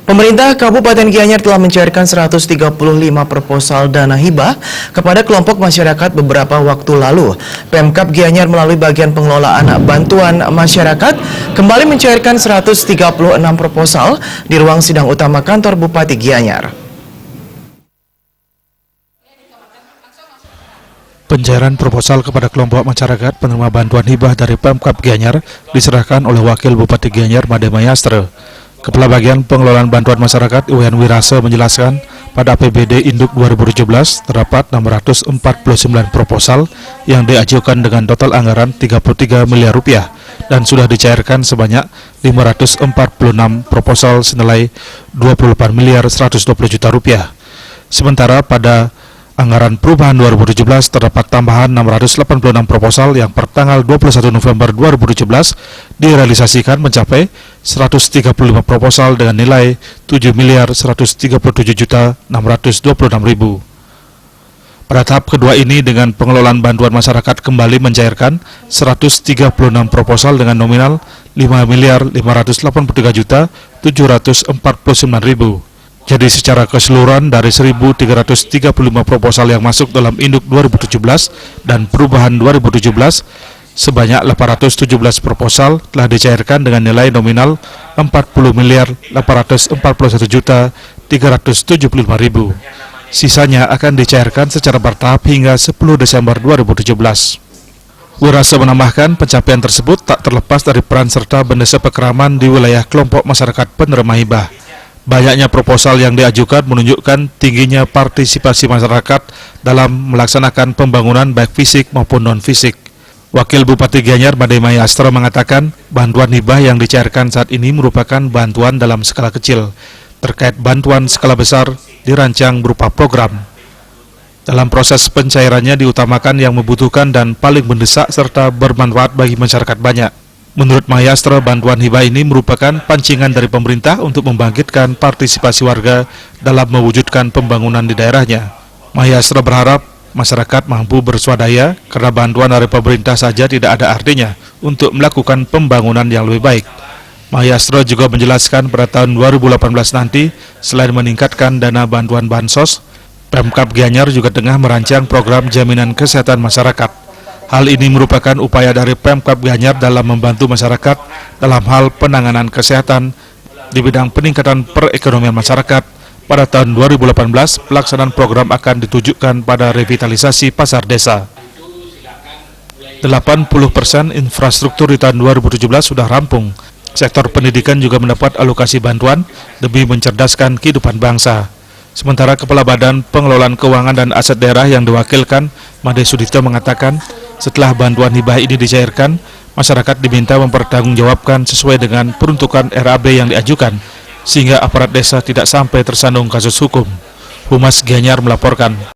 Pemerintah Kabupaten Gianyar telah mencairkan 135 proposal dana hibah kepada kelompok masyarakat beberapa waktu lalu. Pemkab Gianyar melalui bagian pengelolaan bantuan masyarakat kembali mencairkan 136 proposal di ruang sidang utama kantor Bupati Gianyar. Pencairan proposal kepada kelompok masyarakat penerima bantuan hibah dari Pemkab Gianyar diserahkan oleh Wakil Bupati Gianyar Made Mayastre. Kepala Bagian Pengelolaan Bantuan Masyarakat Iwan Wirase menjelaskan pada APBD Induk 2017 terdapat 649 proposal yang diajukan dengan total anggaran 33 miliar rupiah dan sudah dicairkan sebanyak 546 proposal senilai 28 miliar 120 juta rupiah. Sementara pada anggaran perubahan 2017 terdapat tambahan 686 proposal yang per tanggal 21 November 2017 direalisasikan mencapai 135 proposal dengan nilai 7 miliar 137 juta 626 ribu. Pada tahap kedua ini dengan pengelolaan bantuan masyarakat kembali mencairkan 136 proposal dengan nominal 5 miliar 583 juta 749 ribu. Jadi secara keseluruhan dari 1.335 proposal yang masuk dalam Induk 2017 dan Perubahan 2017, sebanyak 817 proposal telah dicairkan dengan nilai nominal 40 miliar 841 juta 375 ribu. Sisanya akan dicairkan secara bertahap hingga 10 Desember 2017. Wirase menambahkan pencapaian tersebut tak terlepas dari peran serta Bendesa Pekeraman di wilayah kelompok masyarakat penerima hibah. Banyaknya proposal yang diajukan menunjukkan tingginya partisipasi masyarakat dalam melaksanakan pembangunan baik fisik maupun non-fisik. Wakil Bupati Gianyar Made Mayastre mengatakan bantuan hibah yang dicairkan saat ini merupakan bantuan dalam skala kecil. Terkait bantuan skala besar dirancang berupa program. Dalam proses pencairannya diutamakan yang membutuhkan dan paling mendesak serta bermanfaat bagi masyarakat banyak. Menurut Mayastre, bantuan hibah ini merupakan pancingan dari pemerintah untuk membangkitkan partisipasi warga dalam mewujudkan pembangunan di daerahnya. Mayastre berharap masyarakat mampu berswadaya karena bantuan dari pemerintah saja tidak ada artinya untuk melakukan pembangunan yang lebih baik. Mayastre juga menjelaskan pada tahun 2018 nanti, selain meningkatkan dana bantuan bansos, Pemkab Gianyar juga tengah merancang program jaminan kesehatan masyarakat. Hal ini merupakan upaya dari Pemkab Gianyar dalam membantu masyarakat dalam hal penanganan kesehatan di bidang peningkatan perekonomian masyarakat. Pada tahun 2018, pelaksanaan program akan ditujukan pada revitalisasi pasar desa. 80% infrastruktur di tahun 2017 sudah rampung. Sektor pendidikan juga mendapat alokasi bantuan demi mencerdaskan kehidupan bangsa. Sementara Kepala Badan Pengelolaan Keuangan dan Aset Daerah yang diwakilkan, Made Sudipto mengatakan, setelah bantuan hibah ini dicairkan, masyarakat diminta mempertanggungjawabkan sesuai dengan peruntukan RAB yang diajukan, sehingga aparat desa tidak sampai tersandung kasus hukum. Humas Gianyar melaporkan.